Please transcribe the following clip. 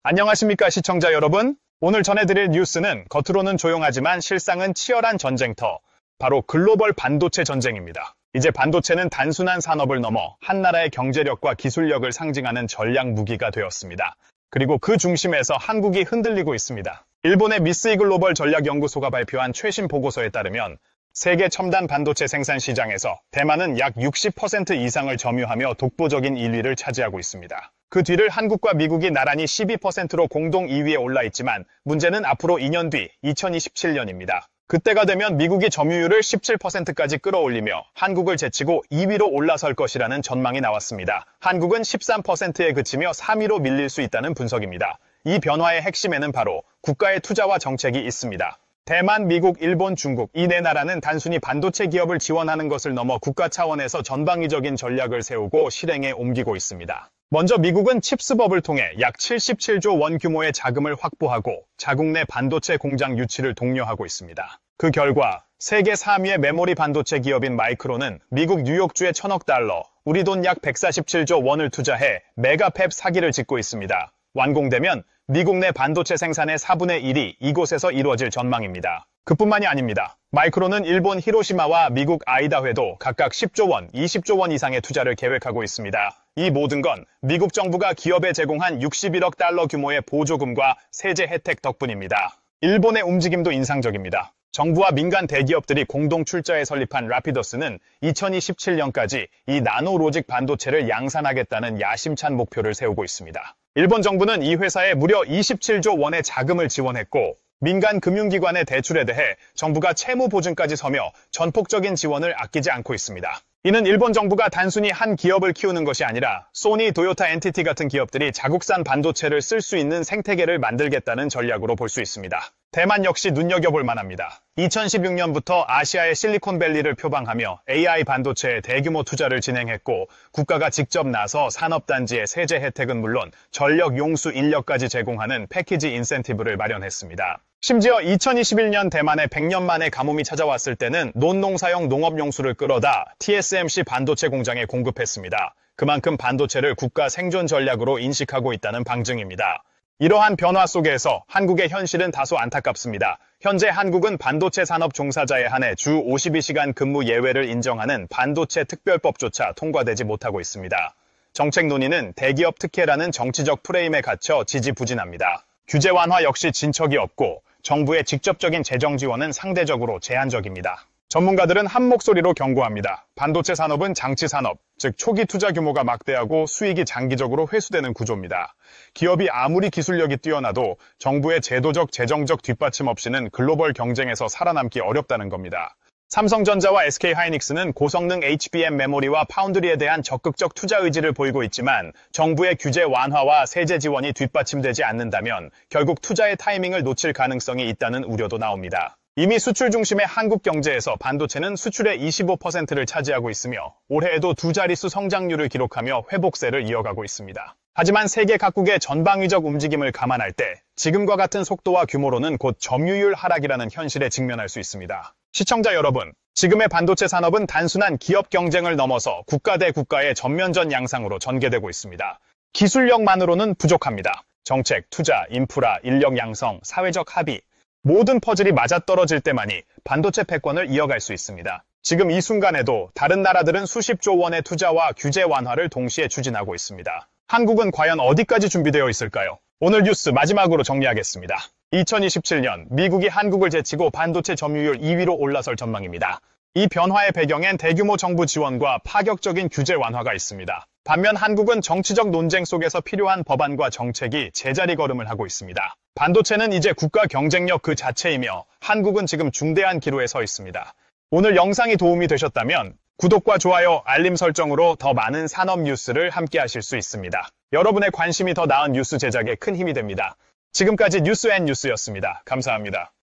안녕하십니까 시청자 여러분. 오늘 전해드릴 뉴스는 겉으로는 조용하지만 실상은 치열한 전쟁터, 바로 글로벌 반도체 전쟁입니다. 이제 반도체는 단순한 산업을 넘어 한 나라의 경제력과 기술력을 상징하는 전략 무기가 되었습니다. 그리고 그 중심에서 한국이 흔들리고 있습니다. 일본의 미쓰이 글로벌 전략연구소가 발표한 최신 보고서에 따르면 세계 첨단 반도체 생산 시장에서 대만은 약 60% 이상을 점유하며 독보적인 1위를 차지하고 있습니다. 그 뒤를 한국과 미국이 나란히 12%로 공동 2위에 올라 있지만 문제는 앞으로 2년 뒤 2027년입니다. 그때가 되면 미국이 점유율을 17%까지 끌어올리며 한국을 제치고 2위로 올라설 것이라는 전망이 나왔습니다. 한국은 13%에 그치며 3위로 밀릴 수 있다는 분석입니다. 이 변화의 핵심에는 바로 국가의 투자와 정책이 있습니다. 대만, 미국, 일본, 중국 이 네 나라는 단순히 반도체 기업을 지원하는 것을 넘어 국가 차원에서 전방위적인 전략을 세우고 실행에 옮기고 있습니다. 먼저 미국은 칩스법을 통해 약 77조 원 규모의 자금을 확보하고 자국 내 반도체 공장 유치를 독려하고 있습니다. 그 결과 세계 3위의 메모리 반도체 기업인 마이크론은 미국 뉴욕주에 1,000억 달러, 우리 돈 약 147조 원을 투자해 메가팹 사기를 짓고 있습니다. 완공되면 미국 내 반도체 생산의 4분의 1이 이곳에서 이루어질 전망입니다. 그뿐만이 아닙니다. 마이크론은 일본 히로시마와 미국 아이다호에도 각각 10조 원, 20조 원 이상의 투자를 계획하고 있습니다. 이 모든 건 미국 정부가 기업에 제공한 61억 달러 규모의 보조금과 세제 혜택 덕분입니다. 일본의 움직임도 인상적입니다. 정부와 민간 대기업들이 공동 출자해 설립한 라피더스는 2027년까지 이 나노로직 반도체를 양산하겠다는 야심찬 목표를 세우고 있습니다. 일본 정부는 이 회사에 무려 27조 원의 자금을 지원했고 민간 금융기관의 대출에 대해 정부가 채무 보증까지 서며 전폭적인 지원을 아끼지 않고 있습니다. 이는 일본 정부가 단순히 한 기업을 키우는 것이 아니라 소니, 도요타, 엔티티 같은 기업들이 자국산 반도체를 쓸 수 있는 생태계를 만들겠다는 전략으로 볼 수 있습니다. 대만 역시 눈여겨볼 만합니다. 2016년부터 아시아의 실리콘밸리를 표방하며 AI 반도체에 대규모 투자를 진행했고 국가가 직접 나서 산업단지의 세제 혜택은 물론 전력 용수 인력까지 제공하는 패키지 인센티브를 마련했습니다. 심지어 2021년 대만에 100년 만에 가뭄이 찾아왔을 때는 논농사용 농업용수를 끌어다 TSMC 반도체 공장에 공급했습니다. 그만큼 반도체를 국가 생존 전략으로 인식하고 있다는 방증입니다. 이러한 변화 속에서 한국의 현실은 다소 안타깝습니다. 현재 한국은 반도체 산업 종사자에 한해 주 52시간 근무 예외를 인정하는 반도체 특별법조차 통과되지 못하고 있습니다. 정책 논의는 대기업 특혜라는 정치적 프레임에 갇혀 지지부진합니다. 규제 완화 역시 진척이 없고 정부의 직접적인 재정 지원은 상대적으로 제한적입니다. 전문가들은 한 목소리로 경고합니다. 반도체 산업은 장치 산업, 즉 초기 투자 규모가 막대하고 수익이 장기적으로 회수되는 구조입니다. 기업이 아무리 기술력이 뛰어나도 정부의 제도적, 재정적 뒷받침 없이는 글로벌 경쟁에서 살아남기 어렵다는 겁니다. 삼성전자와 SK하이닉스는 고성능 HBM 메모리와 파운드리에 대한 적극적 투자 의지를 보이고 있지만 정부의 규제 완화와 세제 지원이 뒷받침되지 않는다면 결국 투자의 타이밍을 놓칠 가능성이 있다는 우려도 나옵니다. 이미 수출 중심의 한국 경제에서 반도체는 수출의 25%를 차지하고 있으며 올해에도 두 자릿수 성장률을 기록하며 회복세를 이어가고 있습니다. 하지만 세계 각국의 전방위적 움직임을 감안할 때 지금과 같은 속도와 규모로는 곧 점유율 하락이라는 현실에 직면할 수 있습니다. 시청자 여러분, 지금의 반도체 산업은 단순한 기업 경쟁을 넘어서 국가 대 국가의 전면전 양상으로 전개되고 있습니다. 기술력만으로는 부족합니다. 정책, 투자, 인프라, 인력 양성, 사회적 합의, 모든 퍼즐이 맞아떨어질 때만이 반도체 패권을 이어갈 수 있습니다. 지금 이 순간에도 다른 나라들은 수십조 원의 투자와 규제 완화를 동시에 추진하고 있습니다. 한국은 과연 어디까지 준비되어 있을까요? 오늘 뉴스 마지막으로 정리하겠습니다. 2027년 미국이 한국을 제치고 반도체 점유율 2위로 올라설 전망입니다. 이 변화의 배경엔 대규모 정부 지원과 파격적인 규제 완화가 있습니다. 반면 한국은 정치적 논쟁 속에서 필요한 법안과 정책이 제자리 걸음을 하고 있습니다. 반도체는 이제 국가 경쟁력 그 자체이며 한국은 지금 중대한 기로에 서 있습니다. 오늘 영상이 도움이 되셨다면 구독과 좋아요, 알림 설정으로 더 많은 산업 뉴스를 함께 하실 수 있습니다. 여러분의 관심이 더 나은 뉴스 제작에 큰 힘이 됩니다. 지금까지 뉴스앤뉴스였습니다. 감사합니다.